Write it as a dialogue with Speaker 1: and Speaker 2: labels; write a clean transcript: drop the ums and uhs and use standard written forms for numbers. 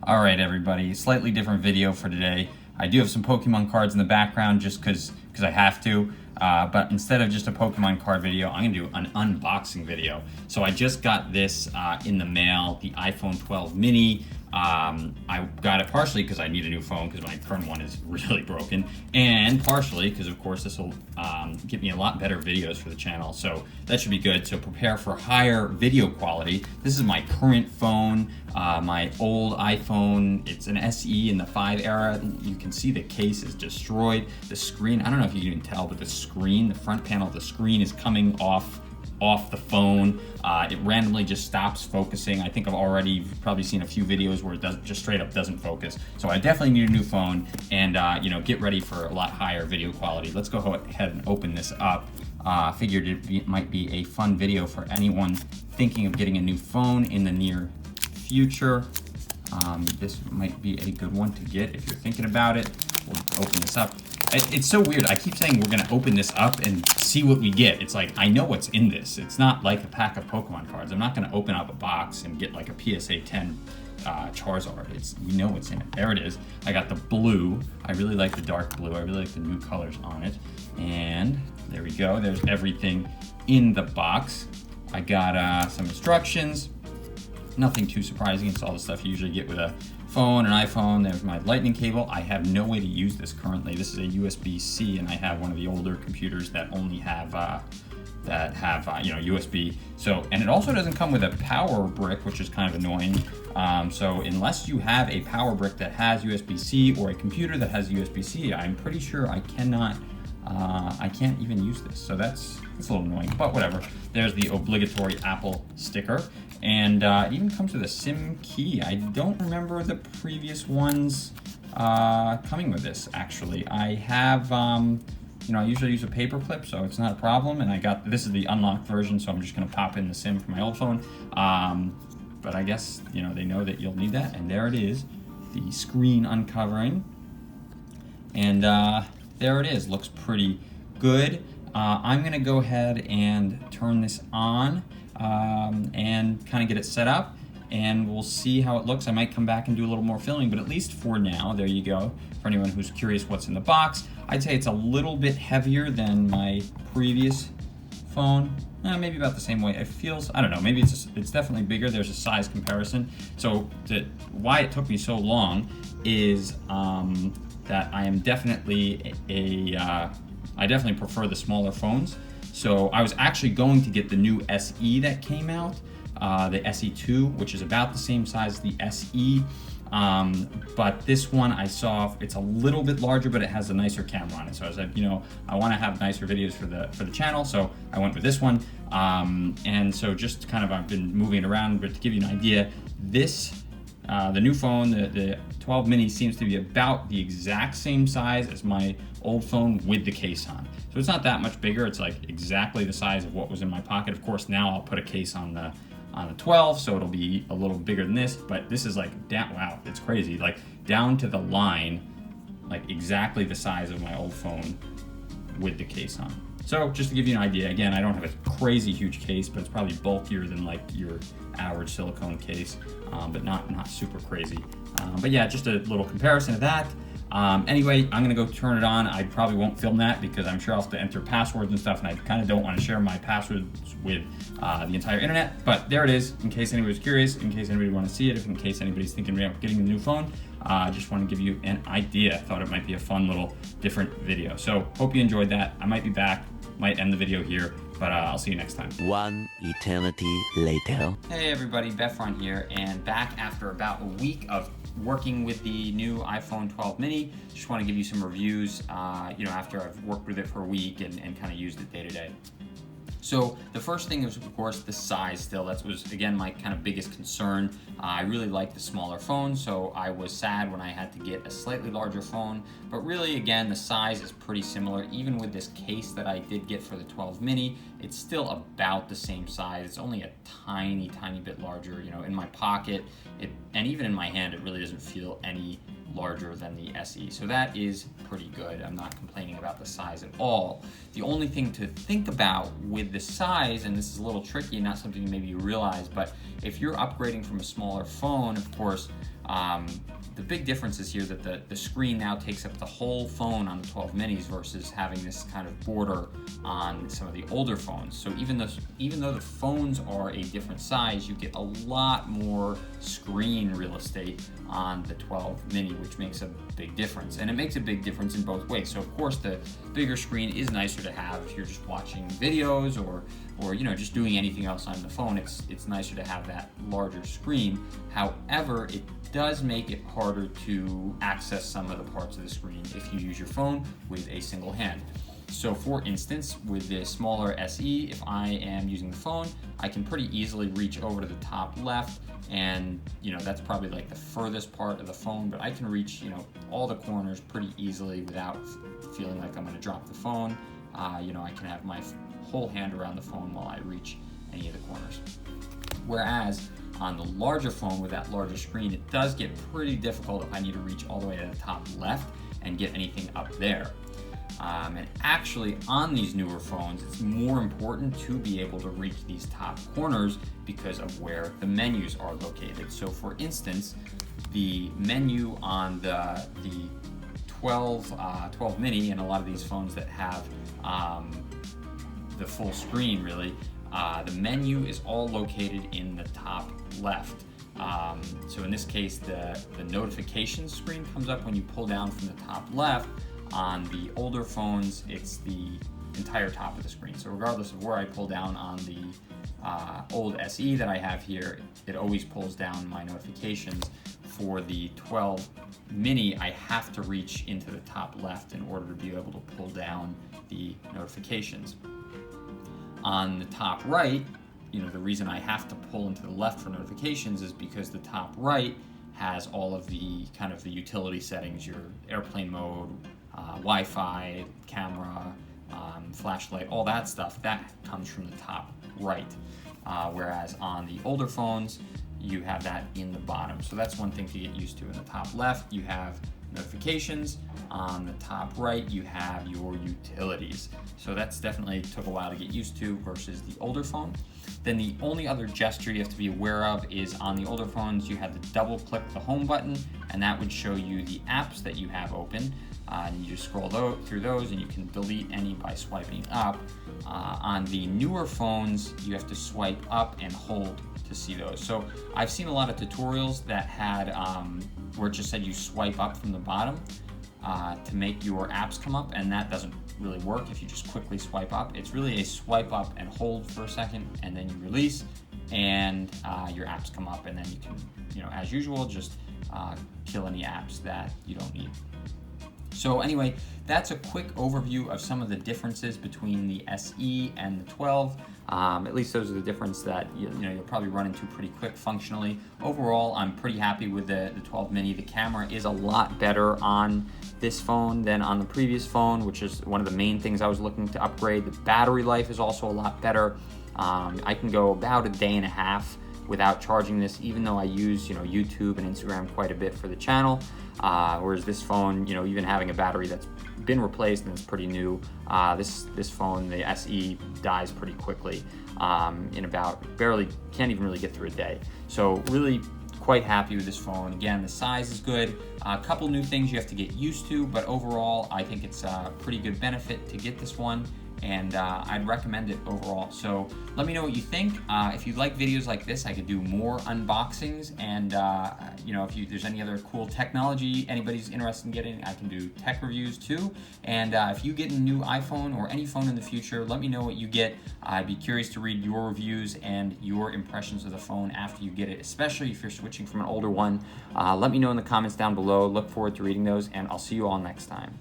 Speaker 1: All right, everybody, slightly different video for today. I do have some Pokemon cards in the background just because I have to, but instead of just a Pokemon card video, I'm gonna do an unboxing video. So I just got this in the mail, the iPhone 12 mini. I got it partially because I need a new phone because my current one is really broken, and partially because of course this will give me a lot better videos for the channel, so that should be good. So prepare for higher video quality. This is my current phone, my old iPhone. It's an SE in the 5 era. You can see the case is destroyed. The screen, I don't know if you can even tell, but the screen, the front panel of the screen is coming off the phone. It randomly just stops focusing. I think you've probably seen a few videos where it just straight up doesn't focus. So I definitely need a new phone, and get ready for a lot higher video quality. Let's go ahead and open this up. Figured it might be a fun video for anyone thinking of getting a new phone in the near future. This might be a good one to get if you're thinking about it. We'll open this up. It's so weird. I keep saying we're gonna open this up and see what we get. It's like, I know what's in this. It's not like a pack of Pokemon cards. I'm not gonna open up a box and get like a PSA 10 Charizard. We know what's in it. There it is. I got the blue. I really like the dark blue. I really like the new colors on it. And there we go. There's everything in the box. I got some instructions. Nothing too surprising. It's all the stuff you usually get with a phone, an iPhone. There's my lightning cable. I have no way to use this currently. This is a USB-C, and I have one of the older computers that only have USB. So, and it also doesn't come with a power brick, which is kind of annoying. So unless you have a power brick that has USB-C or a computer that has USB-C, I'm pretty sure I can't even use this. So that's a little annoying, but whatever. There's the obligatory Apple sticker. And it even comes with a SIM key. I don't remember the previous ones coming with this, actually. I have, I usually use a paper clip, so it's not a problem. And this is the unlocked version, so I'm just gonna pop in the SIM from my old phone. But I guess, they know that you'll need that. And there it is, the screen uncovering. And there it is, looks pretty good. I'm gonna go ahead and turn this on. And kind of get it set up, and we'll see how it looks. I might come back and do a little more filming, but at least for now, there you go. For anyone who's curious what's in the box, I'd say it's a little bit heavier than my previous phone. Maybe about the same way. It feels, I don't know, maybe it's definitely bigger. There's a size comparison. So why it took me so long is that I am definitely I definitely prefer the smaller phones. So I was actually going to get the new SE that came out, the SE2, which is about the same size as the SE. But this one I saw, it's a little bit larger, but it has a nicer camera on it. So I said, I want to have nicer videos for the channel, so I went with this one. And so just kind of, I've been moving it around, but to give you an idea, the new phone, the 12 mini, seems to be about the exact same size as my old phone with the case on. So it's not that much bigger. It's like exactly the size of what was in my pocket. Of course, now I'll put a case on the 12, so it'll be a little bigger than this, but this is like, wow, it's crazy. Like down to the line, like exactly the size of my old phone with the case on. So just to give you an idea, again, I don't have a crazy huge case, but it's probably bulkier than like your average silicone case, but not super crazy. But yeah, just a little comparison of that. Anyway, I'm gonna go turn it on. I probably won't film that because I'm sure I'll have to enter passwords and stuff, and I kind of don't want to share my passwords with the entire internet. But there it is, in case anybody's curious, in case anybody want to see it, in case anybody's thinking about getting a new phone. I just want to give you an idea. I thought it might be a fun little different video. So hope you enjoyed that. I might be back, might end the video here, but I'll see you next time.
Speaker 2: One eternity later.
Speaker 1: Hey everybody, Befron here, and back after about a week of working with the new iPhone 12 mini. Just want to give you some reviews, after I've worked with it for a week and kind of used it day to day. So the first thing is, of course, the size still. That was, again, my kind of biggest concern. I really like the smaller phone, so I was sad when I had to get a slightly larger phone. But really, again, the size is pretty similar. Even with this case that I did get for the 12 mini, it's still about the same size. It's only a tiny, tiny bit larger, in my pocket. And even in my hand, it really doesn't feel any larger than the SE. So that is pretty good. I'm not complaining about the size at all. The only thing to think about with the size, and this is a little tricky, not something maybe you realize, but if you're upgrading from a smaller phone, of course, The big difference is here that the screen now takes up the whole phone on the 12 minis versus having this kind of border on some of the older phones. So even though the phones are a different size, you get a lot more screen real estate on the 12 mini, which makes a big difference. And it makes a big difference in both ways. So of course the bigger screen is nicer to have if you're just watching videos or just doing anything else on the phone. It's nicer to have that larger screen. However, it does make it harder to access some of the parts of the screen if you use your phone with a single hand. So for instance, with the smaller SE, if I am using the phone, I can pretty easily reach over to the top left, and that's probably like the furthest part of the phone, but I can reach all the corners pretty easily without feeling like I'm going to drop the phone. I can have my whole hand around the phone while I reach any of the corners. Whereas on the larger phone with that larger screen, it does get pretty difficult if I need to reach all the way to the top left and get anything up there. And actually on these newer phones, it's more important to be able to reach these top corners because of where the menus are located. So for instance, the menu on the 12 mini and a lot of these phones that have the full screen really, the menu is all located in the top left. So in this case, the notifications screen comes up when you pull down from the top left. On the older phones, it's the entire top of the screen. So regardless of where I pull down on the old SE that I have here, it always pulls down my notifications. For the 12 mini, I have to reach into the top left in order to be able to pull down the notifications. On the top right, the reason I have to pull into the left for notifications is because the top right has all of the kind of the utility settings, your airplane mode, Wi-Fi, camera, flashlight, all that stuff, that comes from the top right. Whereas on the older phones, you have that in the bottom. So that's one thing to get used to. In the top left, you have notifications. On the top right, you have your utilities. So that's definitely took a while to get used to versus the older phone. Then the only other gesture you have to be aware of is on the older phones, you have to double click the home button, and that would show you the apps that you have open. And you just scroll through those and you can delete any by swiping up. On the newer phones, you have to swipe up and hold to see those. So I've seen a lot of tutorials that had where it just said you swipe up from the bottom to make your apps come up, and that doesn't really work if you just quickly swipe up. It's really a swipe up and hold for a second, and then you release, and your apps come up, and then you can, as usual, just kill any apps that you don't need. So anyway, that's a quick overview of some of the differences between the SE and the 12. At least those are the differences that you'll probably run into pretty quick functionally. Overall, I'm pretty happy with the 12 mini. The camera is a lot better on this phone than on the previous phone, which is one of the main things I was looking to upgrade. The battery life is also a lot better. I can go about a day and a half without charging this, even though I use YouTube and Instagram quite a bit for the channel. Whereas this phone, even having a battery that's been replaced and it's pretty new, this phone, the SE, dies pretty quickly in about can't even really get through a day. So really quite happy with this phone. Again, the size is good. A couple new things you have to get used to, but overall I think it's a pretty good benefit to get this one, and I'd recommend it overall. So let me know what you think. If you like videos like this, I could do more unboxings, and if there's any other cool technology anybody's interested in getting, I can do tech reviews too. And if you get a new iPhone or any phone in the future, let me know what you get. I'd be curious to read your reviews and your impressions of the phone after you get it, especially if you're switching from an older one. Let me know in the comments down below. Look forward to reading those, and I'll see you all next time.